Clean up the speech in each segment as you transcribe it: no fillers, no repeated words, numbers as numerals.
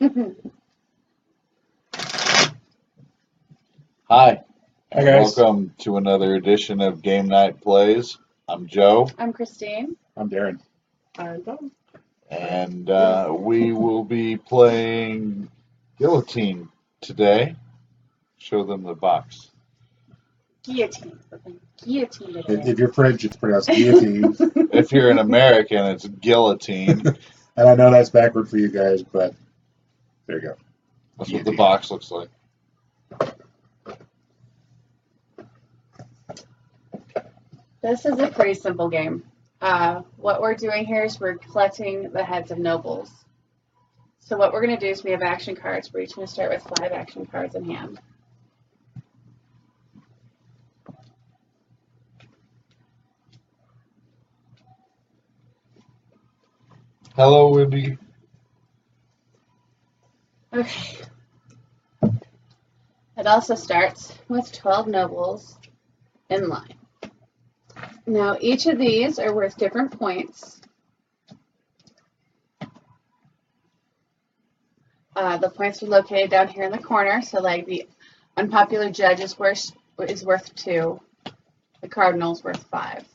Hi, Hi and guys. welcome to another edition of Game Night Plays. I'm Joe, I'm Christine. I'm Darren. and we will be playing Guillotine today. Show them the box. Guillotine. Guillotine today. If you're French, it's pronounced guillotine. If you're an American, it's Guillotine. And I know that's backward for you guys, but there you go. That's what the box looks like. This is a pretty simple game. What we're doing here is we're collecting the heads of nobles. So what we're going to do is we have action cards. We're each going to start with 5 action cards in hand. Hello, Wendy. Okay. It also starts with 12 nobles in line. Now, each of these are worth different points. The points are located down here in the corner. So, like the unpopular judge is worth 2. The cardinal's worth 5.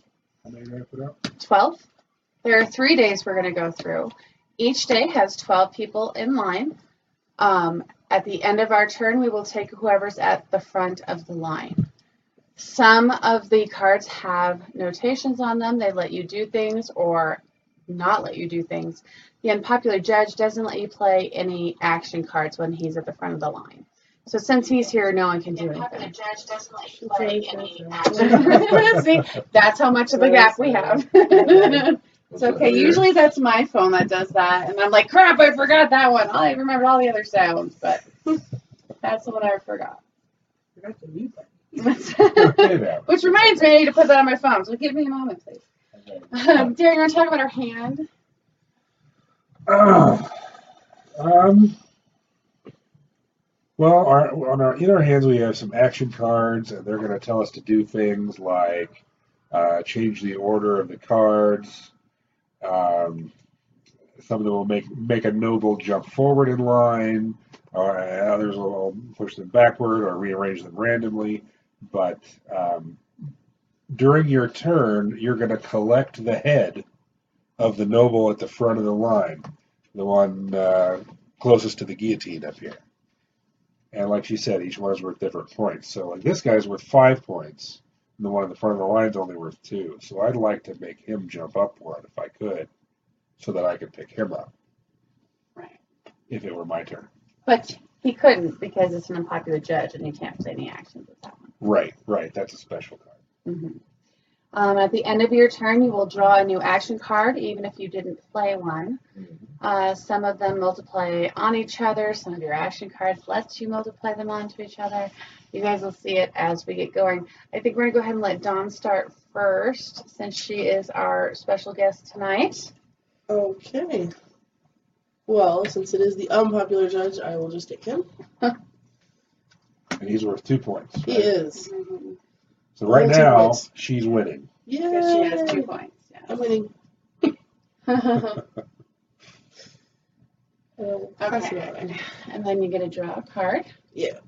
How many are you going to put up? 12. There are 3 days we're going to go through. Each day has 12 people in line. At the end of our turn, we will take whoever's at the front of the line. Some of the cards have notations on them. They let you do things or not let you do things. The unpopular judge doesn't let you play any action cards when he's at the front of the line. So since he's here, no one can do anything. The unpopular judge doesn't let you play any action. See, that's how much of a gap we have. It's okay. Usually that's my phone that does that. And I'm like, crap, I forgot that one. I remembered all the other sounds, but that's the one I forgot. Forgot the mute button. Which reminds me, I need to put that on my phone. So give me a moment, please. Darren, you want to talk about our hand? Well, in our hands we have some action cards, and they're going to tell us to do things like change the order of the cards. Some of them will make a noble jump forward in line, or others will push them backward or rearrange them randomly. But during your turn, you're going to collect the head of the noble at the front of the line, the one closest to the guillotine up here. And like she said, each one is worth different points. So like this guy's worth 5 points, and the one in the front of the line is only worth 2. So I'd like to make him jump up one if I could, so that I could pick him up. Right. If it were my turn. But he couldn't because it's an unpopular judge and he can't play any actions with that one. Right. That's a special card. Mm-hmm. At the end of your turn, you will draw a new action card, even if you didn't play one. Some of them multiply on each other. Some of your action cards lets you multiply them onto each other. You guys will see it as we get going. I think we're going to go ahead and let Dawn start first, since she is our special guest tonight. Okay. Well, since it is the unpopular judge, I will just take him. And he's worth 2 points. Right? He is. Mm-hmm. So right Only 2 now, points. she's winning. Yeah. Because she has 2 points. Yeah. I'm winning. Okay. And then you get to draw a card. Yes.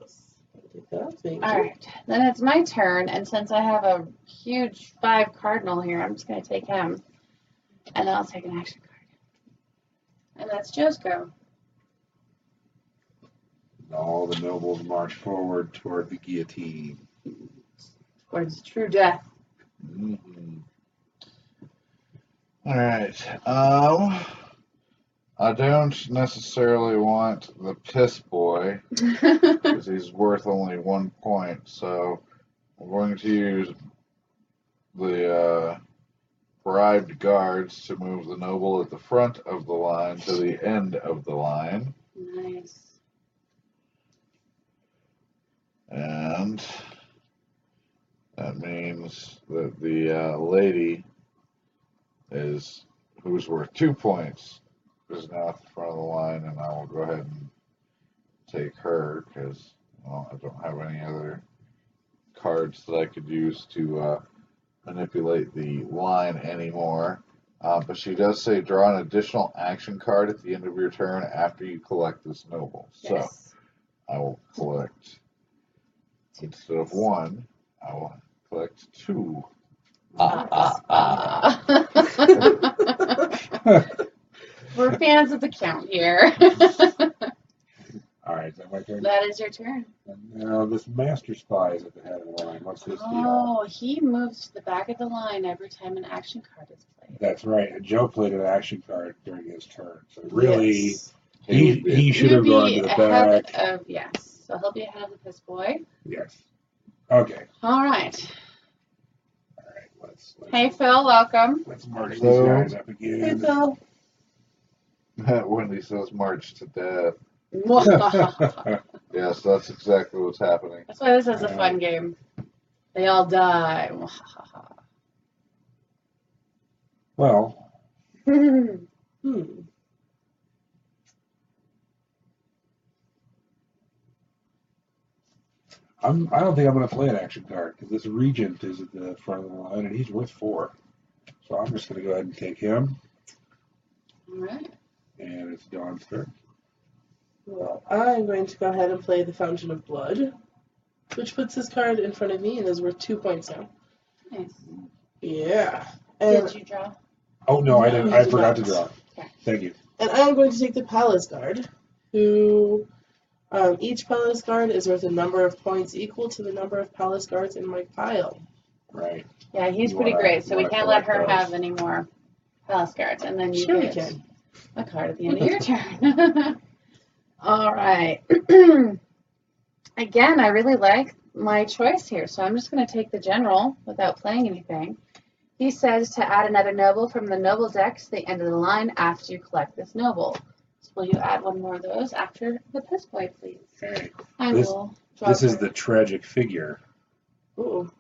I'll take that. Thank All you. right. Then it's my turn, and since I have a huge 5 cardinal here, I'm just going to take him, and then I'll take an action card. And that's Joe's go. All the nobles march forward toward the guillotine. Towards true death. Mm-hmm. All right. I don't necessarily want the piss boy because he's worth only 1 point. So I'm going to use the bribed guards to move the noble at the front of the line to the end of the line. Nice. And that means that the lady who's worth 2 points is now at the front of the line, and I will go ahead and take her because I don't have any other cards that I could use to manipulate the line anymore. But she does say draw an additional action card at the end of your turn after you collect this noble. So Yes. I will collect, instead of 1, I will collect 2. We're fans of the count here. All right, is that my turn? That is your turn. And now this Master Spy is at the head of the line. What's his deal? Oh, he moves to the back of the line every time an action card is played. That's right. And Joe played an action card during his turn. So really, Yes. he should have You'd gone be to the ahead back. of, yes. So he'll be ahead of the piss boy. Yes. Okay. All right. All right. Let's Hey, Phil, welcome. let's march these Hello. guys up Hey, again. Phil. Wendy says march to death. That's Yes, that's exactly what's happening. why this is a fun game. They all die. Well, Hmm. I don't think I'm going to play an action card because this Regent is at the front of the line and he's worth 4. So I'm just going to go ahead and take him. All right. And it's Dawn's turn. Well, I'm going to go ahead and play the Fountain of Blood, which puts this card in front of me and is worth 2 points now. Nice. Yeah. And, Did you draw? Oh, no, I No, didn't. you I did forgot not. to draw. Okay. Thank you. and I'm going to take the Palace Guard, who each Palace Guard is worth a number of points equal to the number of Palace Guards in my pile. Right. Yeah, he's You pretty wanna- great, so you we wanna can't let collect her those. have any more Palace Guards. And then you Sure we get can. a card at the end of your turn. All right. Again, I really like my choice here, so I'm just going to take the general without playing anything. He says to add another noble from the noble deck to the end of the line after you collect this noble. So will you add one more of those after the piss boy, please? Okay. I This- will draw This is card. the tragic figure. Ooh.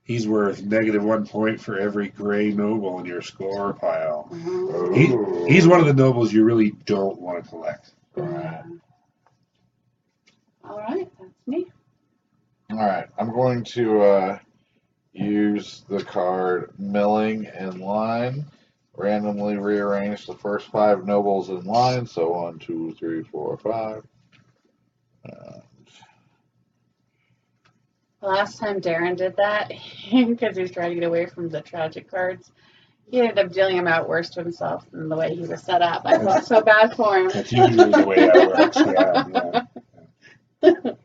He's worth -1 point for every gray noble in your score pile. Oh. He's one of the nobles you really don't want to collect. Alright. All right, that's me. Alright, I'm going to use the card Milling in Line. Randomly rearrange the first 5 nobles in line. So 1, 2, 3, 4, 5. Last time Darren did that, because he was trying to get away from the tragic cards, he ended up dealing them out worse to himself than the way he was set up. I felt so bad for him. That's usually the way that works.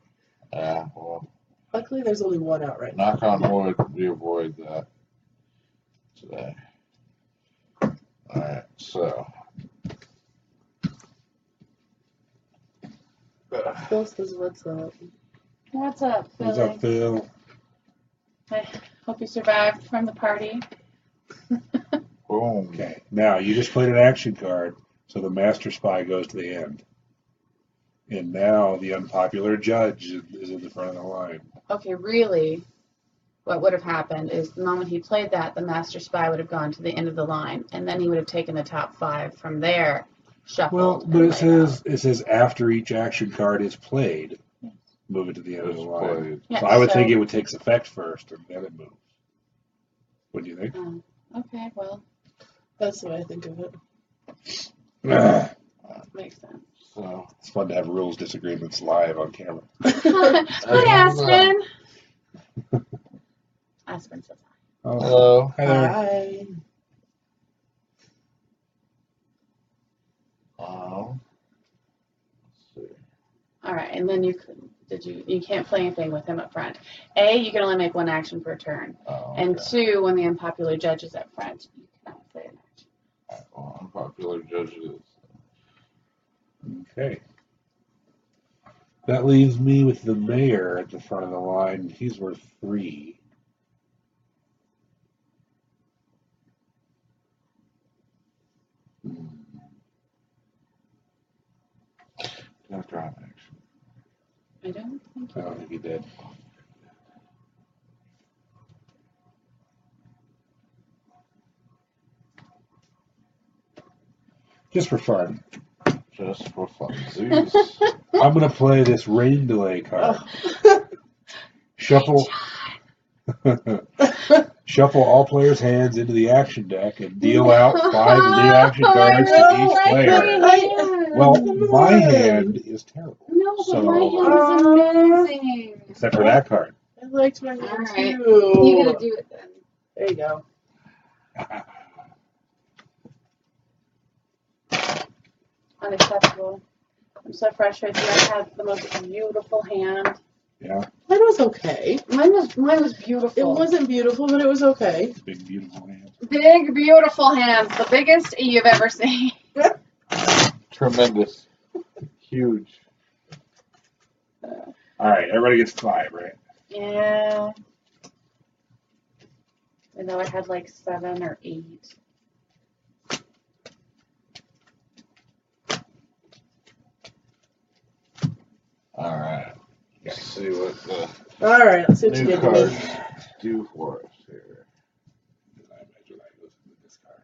Yeah. Well, Luckily, there's only one out right now. knock on wood, we avoid that today. Alright, so. Phil says, what's up? What's up, What's Billy? up, Phil? I hope you survived from the party. Boom. Okay, now you just played an action card, so the Master Spy goes to the end. And now the unpopular judge is in the front of the line. Okay, really, what would have happened is the moment he played that, the Master Spy would have gone to the end of the line, and then he would have taken the top 5 from there, shuffled. Well, but and it laid says after each action card is played, move it to the end of the It's line. played. Yeah, So I would so- think it would take effect first, and then it moves. What do you think? out. Okay, well, That's the way I think of it. makes sense. So, It's fun to have rules disagreements live on camera. Hi, Aspen. Aspen says hi. Oh, hello. hi there. Hi. Let's see. All right, and then you can't play anything with him up front. A, you can only make 1 action per turn, Oh, and okay. 2, when the unpopular judge is up front, you cannot play an action. Alright, well, unpopular judges. Okay. That leaves me with the mayor at the front of the line. He's worth 3. Did I draw an action? I don't think I you don't think he did. Just for fun, Just for funsies. I'm going to play this rain delay card. Oh. Shuffle. Shuffle all players' hands into the action deck and deal out 5 reaction cards to really each like player. my hand. Well, Come my on. hand is terrible. No, but So- my hand is amazing. Except for that card. I liked my hand All right. too. You gotta do it then. There you go. Unacceptable. I'm so frustrated. I had the most beautiful hand. Yeah, Mine was okay. Mine was beautiful. It wasn't beautiful, but it was okay. big, beautiful hand. Big, beautiful hands. The biggest you've ever seen. Tremendous. Huge. All right, everybody gets 5, right? Yeah. I know I had like 7 or 8. All right. Let's see what the All right, let's see what you new did to me. cards do for us here. I imagine I go through this card.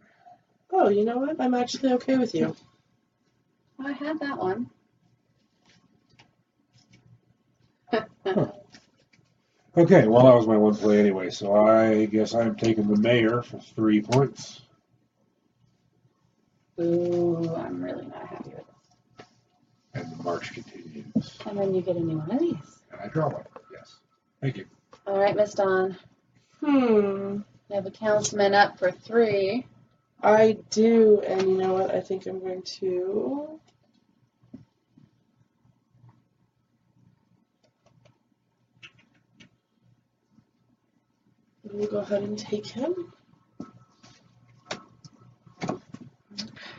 Oh, you know what? I'm actually okay with you. I had that one. Okay, well, that was my one play anyway, so I guess I'm taking the mayor for 3 points. Ooh, I'm really not happy with this. And the march continues. And then you get a new one of these. And I draw one. Yes. Thank you. All right, Miss Dawn. Hmm. We have a councilman up for 3. I do, and you know what? I think I'm going to. We'll go ahead and take him.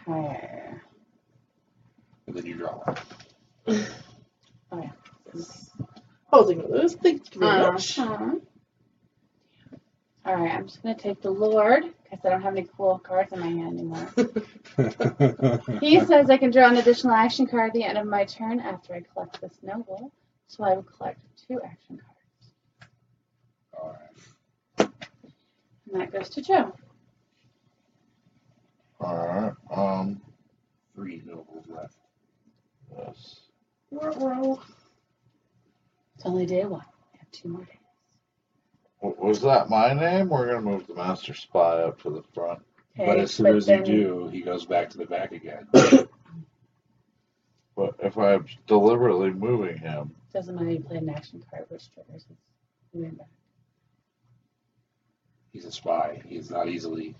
Okay. And then you draw one. Oh, yeah. Holding those. Thank you very much. Uh-huh. All right, I'm just going to take the Lord because I don't have any cool cards in my hand anymore. He says I can draw an additional action card at the end of my turn after I collect this noble. So I will collect 2 action cards. All right. And that goes to Joe. All right. 3 nobles left. Yes. It's only day 1. I have 2 more days. Was that my name? We're gonna move the master spy up to the front. Okay, But as soon as you then- do, he goes back to the back again. But if I'm deliberately moving him, Doesn't matter. You play an action card, which triggers his moving back. He's a spy. He's not easily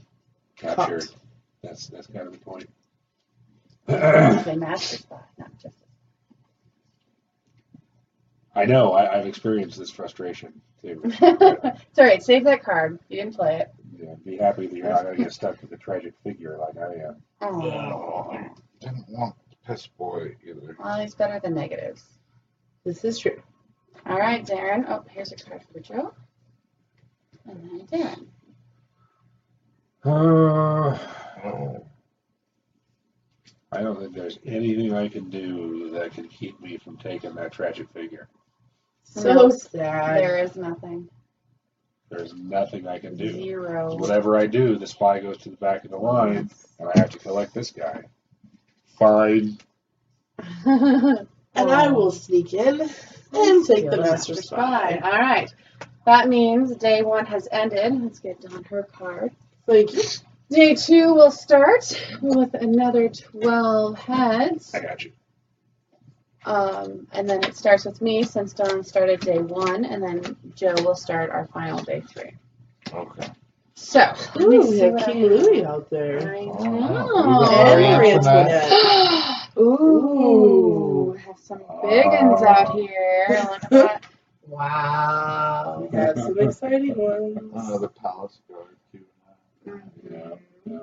captured. Caught. That's kind of the point. You play master spot, not just. I know. I've experienced this frustration too. It's all right. Save that card. You didn't play it. Yeah, be happy that you're not going to get stuck with a tragic figure like I am. Oh. I didn't want Piss Boy either. Well, he's better than negatives. This is true. All right, Darren. Oh, here's a card for Joe. And then Darren. Oh. I don't think there's anything I can do that can keep me from taking that tragic figure. So No, sad. There is nothing. There's nothing I can do. 0. Whatever I do, the spy goes to the back of the line, and I have to collect this guy. Fine. And I will sneak in and take the master spy. All right. That means day 1 has ended. Let's get Dawn her card. Thank you. Day 2 will start with another 12 heads. I got you. And then it starts with me since Dawn started day 1, and then Joe will start our final day 3. Okay. So, let me Ooh, we see have what King I have. Louis out there. I Oh, know. And Marie Marie Antoinette. Antoinette. Ooh, we have some big ones out here. Look at that. Wow. We have some exciting ones. Another palace guard too. Yeah, yeah.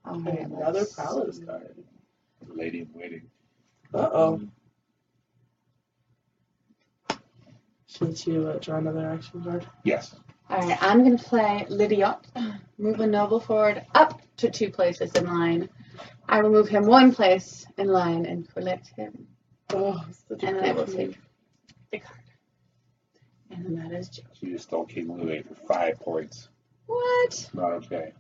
All And right, another let's palace see. card. Lady in waiting. Uh-oh. Should you draw another action card? Yes. All right, I'm going to play Lydiot. Move a noble forward up to 2 places in line. I will move him 1 place in line and collect him. Oh, such a And then I will good take the card. And then that is Joe. So you stole King Louis for 5 points. What? Not okay.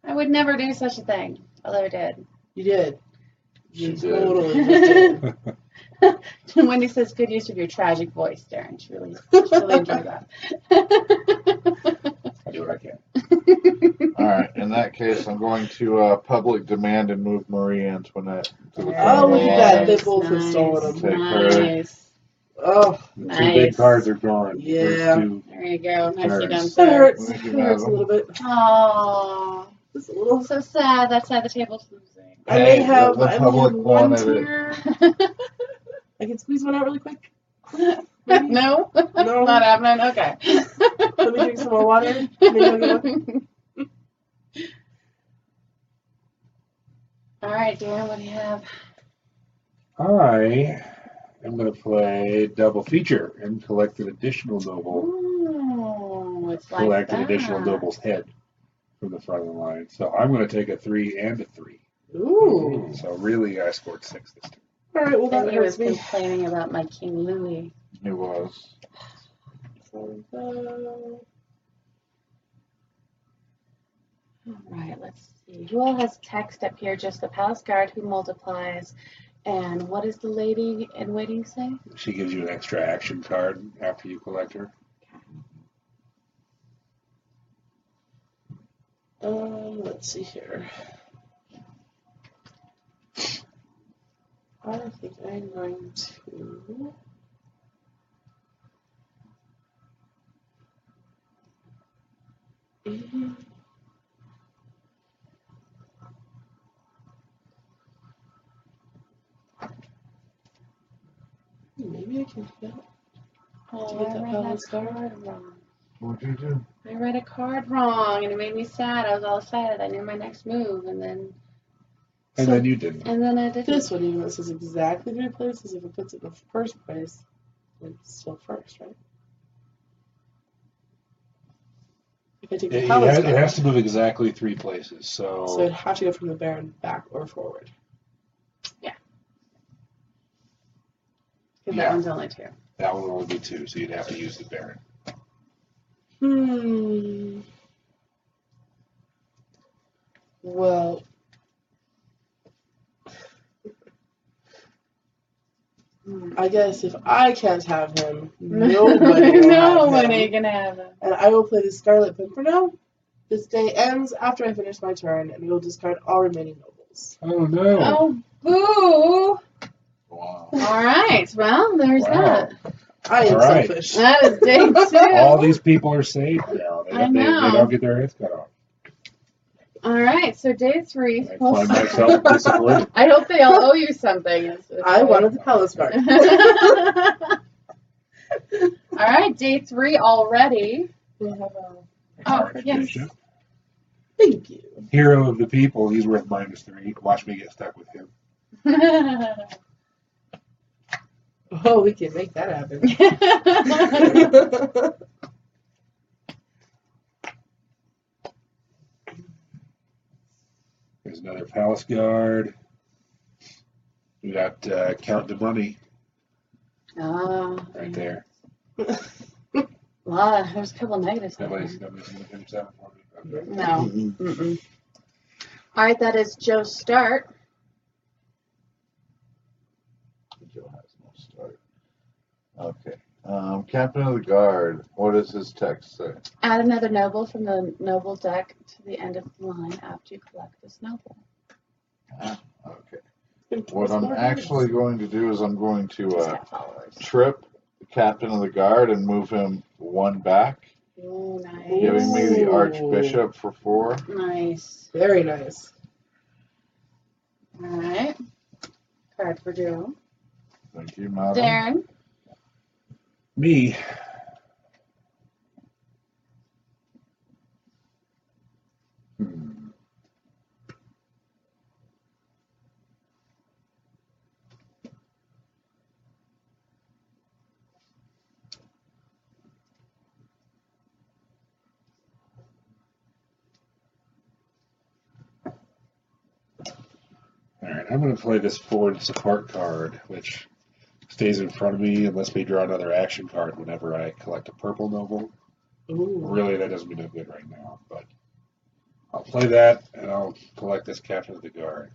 I would never do such a thing. Although I did. You did. She You did. totally just did. Wendy says, good use of your tragic voice, Darren. She really enjoyed that. I do what I can. All right. In that case, I'm going to public demand and move Marie Antoinette to the front Oh, of the look at that. They line. both have stolen them. Take her. Nice. Oh, The Nice. two big cards are gone. Yeah. There's two. There you go. Nicely done, Turns. that sir. hurts. Thank you, That hurts a madam. little bit. Aww. Just a little. So sad. That's sad the table's losing. I may Hey, have, the I may public have one wanted it. tier. I can squeeze one out really quick. Maybe? No? No. Not happening? Okay. Let me drink some more water. Maybe I'll get one. All right, Darren, what do you have? I am going to play double feature and collect an additional noble. Ooh, it's like Collect that. an additional noble's head from the front of the line. So I'm going to take a 3 and a 3. Ooh. So really, I scored 6 this time. All right, well, that And he was hurts me. complaining about my King Louis. He was. All right, let's see. Who all has text up here? Just the palace guard who multiplies. And what does the lady in waiting say? She gives you an extra action card after you collect her. Let's see here. I think I'm going to. Maybe I can do that. Oh, Get I that read palace that guard. card wrong. What'd you do? I read a card wrong, and it made me sad. I was all excited. I knew my next move, and then And So- then you didn't. I didn't. This one, even though it says exactly 3 places, if it puts it in the first place, it's still first, right? If I take the It palace has, guard, it has to move exactly 3 places. so So it'd have to go from the Baron back or forward. Because Yeah. that one's only 2. that one will only be 2, so you'd have to use the Baron. Well, I guess if I can't have him, nobody will Nobody have him. can have him. And I will play the Scarlet Pimpernel. Now, this day ends after I finish my turn, and we will discard all remaining nobles. Oh no! Oh, boo! Wow. All right. Well, there's Wow. that. I am All right. selfish. That is day 2. All these people are safe now. They I don't, they know. don't get their heads cut off. All right. So day 3. I find myself disappointed. I hope they all owe you something. I wanted the Palace Guard. All right. Day 3 already. Oh, yes. Bishop. Thank you. Hero of the people, he's worth -3. Watch me get stuck with him. Oh, we can make that happen. There's another palace guard. We got Count the Money Oh, right there. wow, there's a couple negatives. in Nobody's there. going to finish that one for me. Okay. No. Mm-mm. All right, that is Joe's start. Joe has no start. Okay. Captain of the Guard. What does his text say? Add another noble from the noble deck to the end of the line after you collect this noble. Okay. What I'm actually going to do is I'm going Just to got followers. trip the Captain of the Guard and move him 1 back, Oh, nice. giving me the Ooh. Archbishop for 4. Nice. Very nice. All right. Card for Joe. Thank you, madam. Darren. Me. Alright, I'm going to play this forward support card, which stays in front of me unless we draw another action card whenever I collect a purple noble. Ooh. Really, that doesn't be no good right now, but I'll play that and I'll collect this Captain of the Guard.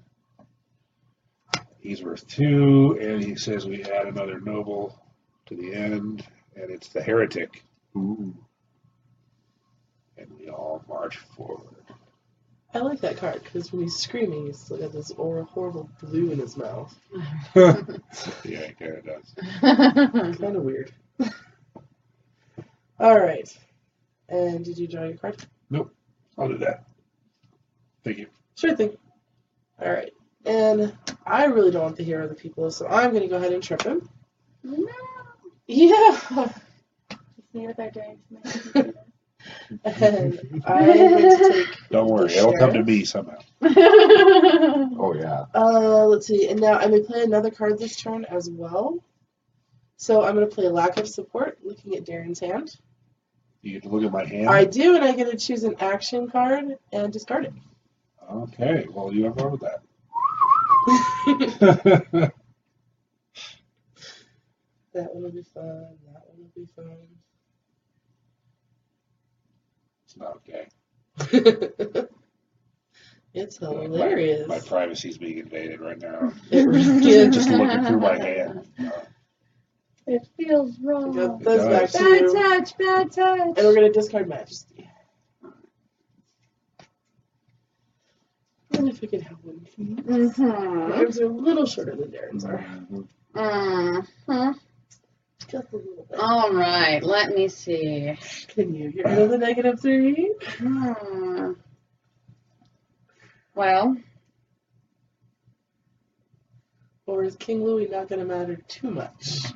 He's worth 2, and he says we add another noble to the end, and it's the heretic. Ooh. And we all march forward. I like that card because when he's screaming, he's still got this horrible blue in his mouth. Yeah, he kind of does. Kind of weird. All right. And did you draw your card? Nope. I'll do that. Thank you. Sure thing. All right. And I really don't want the hero of the people, so I'm going to go ahead and trip him. No. Yeah. See what they're doing to me. And I'm going to take. Don't worry, the it'll come to sheriff. me somehow. Oh, yeah. Let's see. And now I may play another card this turn as well. So I'm going to play Lack of Support, looking at Darren's hand. You get to look at my hand? I do, and I get to choose an action card and discard it. Okay, well, you have fun with that. That one will be fun. That one will be fun. It's not okay. It's hilarious. My privacy's being invaded right now. It really is. Just looking through my hand. It feels wrong. Got those It back does. to Bad you. touch, bad touch. And we're going to discard Majesty. And if we could have one, please. My Mm-hmm. arms are a little shorter than Darren's are. Mm-hmm. Just a little bit. All right, let me see. Can you get rid of the -3? Well, Or is King Louis not going to matter too much?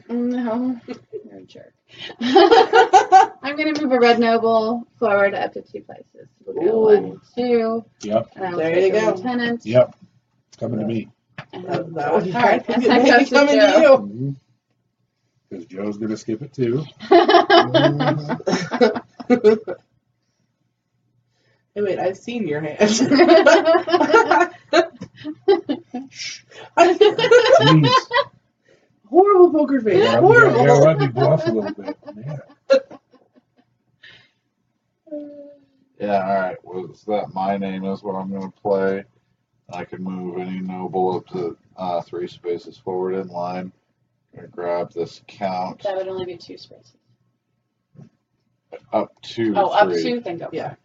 no, you're a jerk. I'm going to move a red noble forward up to 2 places. We'll go Ooh. 1, 2, Yep, and I will There take you a go. lieutenant. yep. Coming to me. And That draw would a be card. I think Guess it that may be goes to coming to Joe. you. Because Joe's going to skip it too. Hey, wait, I've seen your hand. Jeez. Horrible poker face. Yeah, Horrible. yeah, let me bluff a little bit. Man. Yeah, alright. Well, so that my name is what I'm going to play. I can move any noble up to 3 spaces forward in line. I'm going to grab this count That would only be 2 spaces. up to Oh, up 3. 2, then go. Yeah.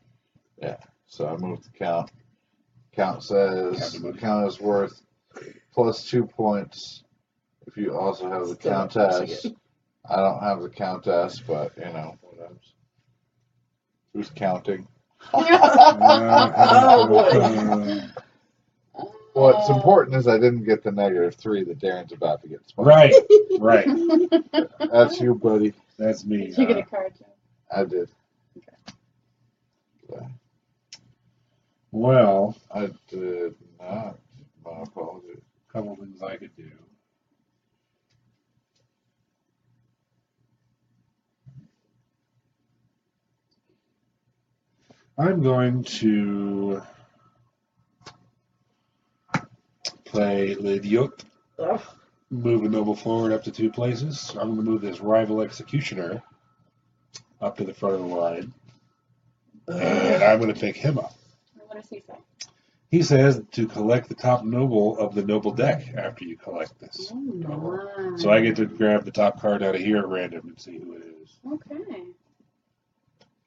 So I moved the count. Count says the count is worth plus 2 points if you also have the Still not pushing countess. it. I don't have the countess, but whatever. Who's counting? Oh, boy. What's important is I didn't get the -3 that Darren's about to get. Spun. Right, right. That's you, buddy. That's me. Did you get a card, Joe? I did. Well, I did not. My apologies. a couple things I could do. I'm going to play L'Idiot, Ugh. move a noble forward up to 2 places. I'm going to move this rival executioner up to the front of the line, and I'm going to pick him up. What does he say? He says to collect the top noble of the noble deck after you collect this. Oh, So I get to grab the top card out of here at random and see who it is. Okay.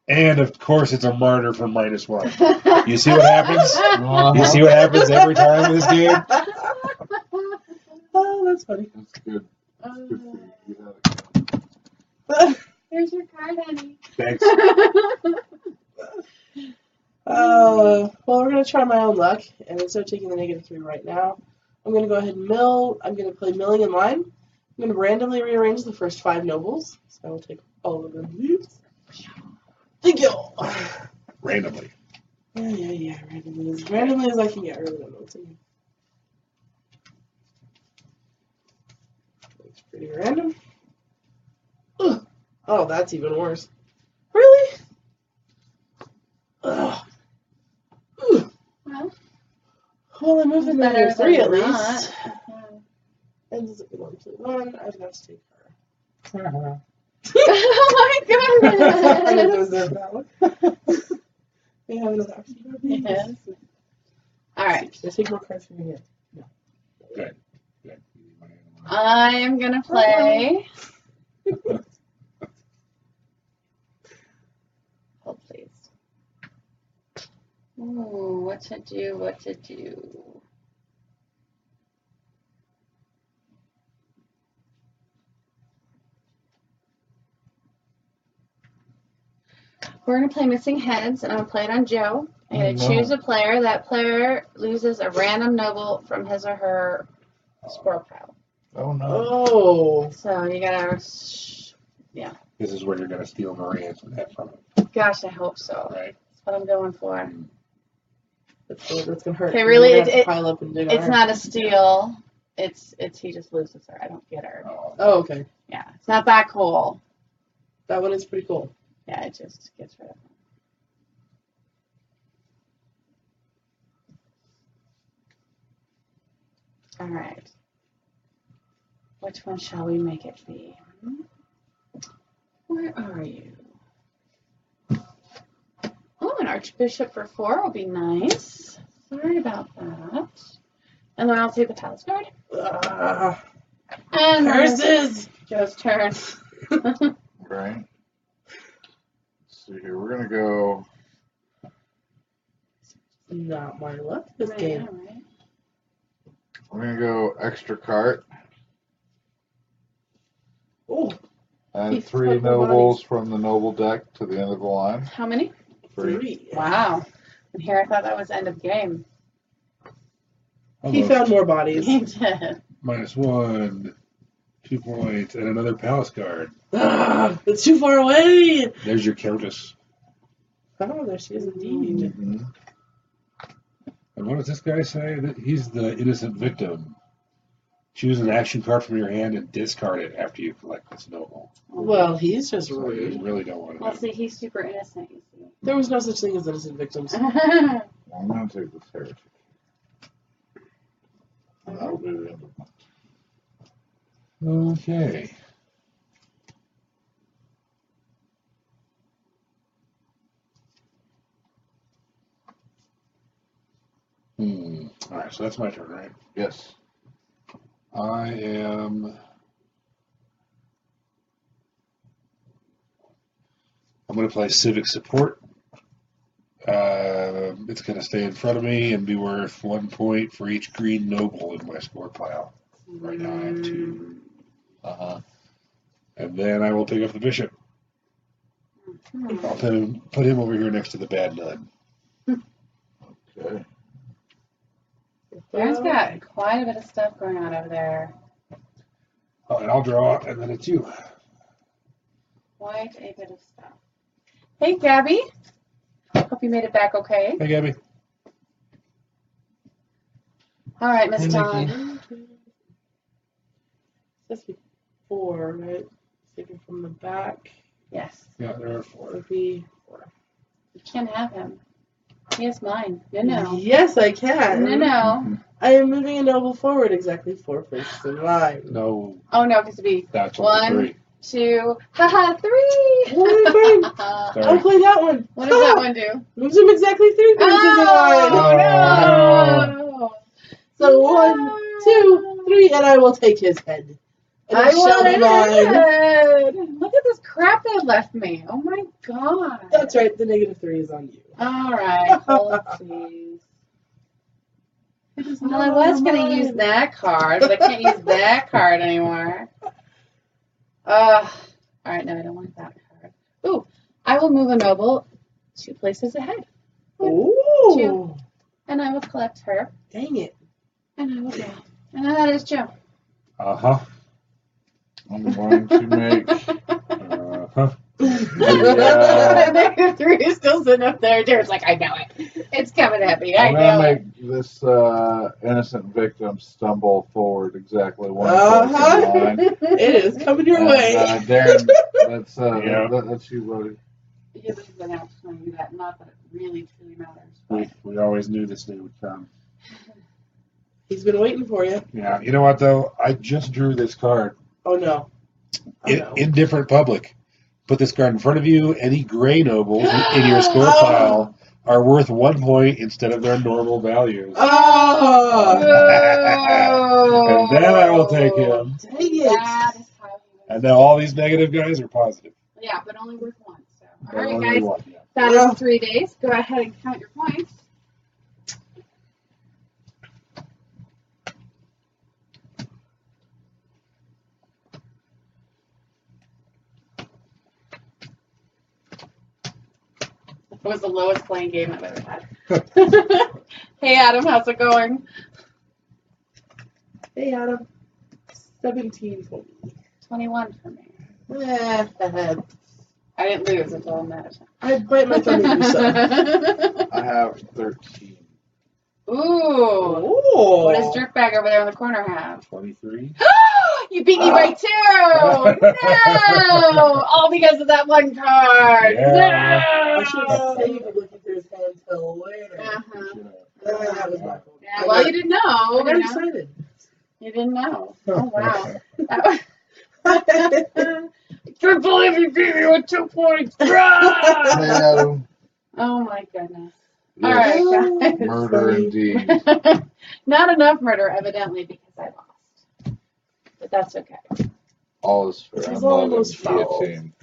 And of course, it's a martyr for -1. You see what happens? You see what happens every time in this game? Oh, that's funny. That's good. That's good for you. Get out of Here's your card, honey. Thanks. Well, we're going to try my own luck, and instead of taking the -3 right now, I'm going to go ahead and mill. I'm going to play milling in line. I'm going to randomly rearrange the first 5 nobles, so I will take all of them, please. Thank you. Randomly. Yeah. Randomly as I can get. I really don't know what's in here. It's pretty random. Ugh. Oh, that's even worse. Really? Ugh. Ugh. Well, I moved the Better -3 at than least. not. And this is a 1, I've got to take her. Oh my I didn't goodness! deserve that one. We have another option. Yes. All right. Should I take more cards from here? No. Okay. I am going to play. Hold, please. Ooh, what to do, what to do. We're going to play Missing Heads, and I'm going to play it on Joe. I'm going to choose a player. That player loses a random noble from his or her score pile. Oh, no. Oh. So you got to, yeah. This is where you're going to steal Maria's from him. Gosh, I hope so. Right. That's what I'm going for. That's going to hurt. Okay, really, We're gonna have to pile up and dig on it's her. not a steal. It's he just loses her. I don't get her. Oh, okay. Yeah, it's not that cool. That one is pretty cool. Yeah, it just gets rid of her. All right. Which one shall we make it be? Where are you? Oh, an archbishop for 4 will be nice. Sorry about that. And then I'll take the palace guard. And Curses! Joe's turn. Right. Let's see here. We're going to go. Not my luck this game. Right. We're going to go extra cart. Oh, Add He's 3 purple nobles from the noble deck to the end of the line. How many? 3. Wow. And here I thought that was end of game. He Almost. found more bodies. He did. -1, 2 points, and another palace guard. It's too far away. There's your countess. Oh, there she is indeed. Mm-hmm. And what does this guy say? That he's the innocent victim. Choose an action card from your hand and discard it after you collect this noble. Well, he's just So you rude. really don't want to Well, do see, he's super innocent, you see. There was no such thing as innocent victims. I'm going to take this heretic. And that'll be the end of it. Okay. All right, so that's my turn, right? Yes. I'm going to play Civic Support. It's going to stay in front of me and be worth 1 point for each green noble in my score pile. Right now I have 2. Uh-huh. And then I will take off the bishop. I'll put him over here next to the bad nun. Okay. Darren's got quite a bit of stuff going on over there. Oh, and I'll draw, and then it's you. Quite a bit of stuff. Hey, Gabby. Hope you made it back okay. Hey, Gabby. All right, Miss Hey, Dawn. Supposed to be 4, right? Taken from the back. Yes. Yeah, there are 4. Would be 4. You can't have him. He is mine. No. Yes, I can. No. I am moving a noble forward exactly 4 places in line. No, Oh, no, because it'd be that's only 1, 3. 2, haha, 3. Oh, fine. Sorry. I'll play that one. What does that one do? Moves him exactly 3 places in line. Oh, no. So 1, 2, 3, and I will take his head. And I it shall be mine. wanted. Look at this crap they left me. Oh my god. That's right, the -3 is on you. All right, hold it, please. Well, I was going to use that card, but I can't use that card anymore. All right, no, I don't want that card. Ooh, I will move a noble 2 places ahead. Ooh. 2. And I will collect her. Dang it. And I will go. And that is Joe. Uh-huh. I'm going to make. Uh-huh. The -3 is still sitting up there. Jared's like, I know it. It's coming at me. I I'm know going to it. make this innocent victim stumble forward exactly 1 place in line. It is coming your And, way. Darren, that's, Yeah. that's you, buddy. Yeah, but then I was going to do that. Not that it really, truly matters. We always knew this day would come. He's been waiting for you. Yeah, you know what, though? I just drew this card Oh no. Oh, no. in different public. Put this card in front of you. Any gray nobles in your score pile are worth 1 point instead of their normal values. Oh. And then I will take him. Dang it. That is how he was. And now all these negative guys are positive. Yeah, but only worth one. So. All They're right, only guys. one, yeah. That Yeah. is 3 days. Go ahead and count your points. It was the lowest playing game I've ever had. Hey, Adam, how's it going? Hey, Adam. 17 for me. 21 for me. Eh, I didn't lose until I'm mad. I bite my tongue and do so. I have 13. Ooh. Oh. What does Jerkbag over there in the corner have? 23. You beat me by 2! No! All because of that one card! Yeah. I should have saved looking through his hand till later. No! Uh-huh. That was my fault. Yeah, well, you didn't know. I got you know? excited. You didn't know. Oh, wow. I can't believe you beat me with 2 points. Hey, Adam. Oh, my goodness. Yes, All right, guys. murder indeed. Not enough murder, evidently, because I lost. But that's okay. All is fair. This I'm is loving almost foul. Guillotine.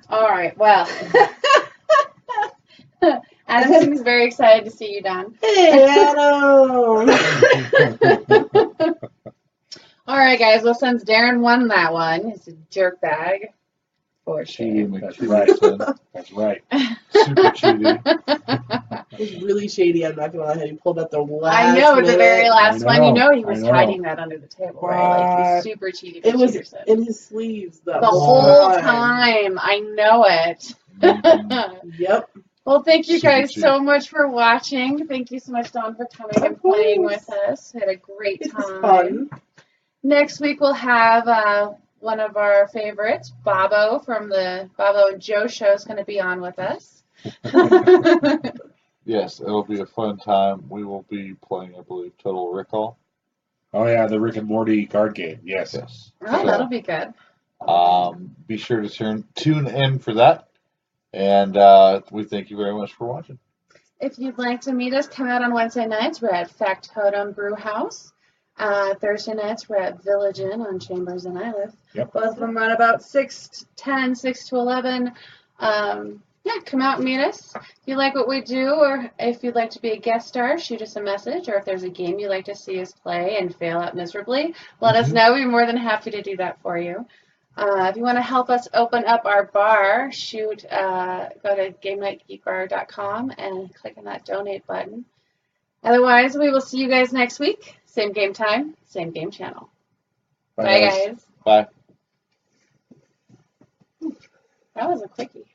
All right, well. Adam seems very excited to see you, Don. Hey, Adam. All right, guys. Well, since Darren won that one, it's a jerk bag. For Cheating shame. That's McCutcheon. That's right. Super cheating. It was really shady, I'm not going to lie. He pulled out the last I know, the minute. very last I one. You know, know he was I know. hiding that under the table, right? Like, he's super cheating. It was Cheaterson. in his sleeves The whole time. I know it. Yep. Well, thank you Super guys cheap. so much for watching. Thank you so much, Dawn, for coming and playing with us. We had a great It was time. fun. Next week we'll have one of our favorites, Bobo from the Bobo and Joe show, is going to be on with us. Yes, it'll be a fun time. We will be playing, I believe, Total Recall. Oh, yeah, the Rick and Morty card game. Yes. Yes. Oh, that'll be good. Be sure to tune in for that. And we thank you very much for watching. If you'd like to meet us, come out on Wednesday nights. We're at Factotum Brew House. Thursday nights, we're at Village Inn on Chambers and Islet. Yep. Both of them run about 6 to 10, 6 to 11. Yeah, come out and meet us. If you like what we do, or if you'd like to be a guest star, shoot us a message. Or if there's a game you'd like to see us play and fail out miserably, let us know. We'd be more than happy to do that for you. If you want to help us open up our bar, go to GameKnightGeekBar.com and click on that donate button. Otherwise, we will see you guys next week. Same game time, same game channel. Bye, guys. Bye. That was a quickie.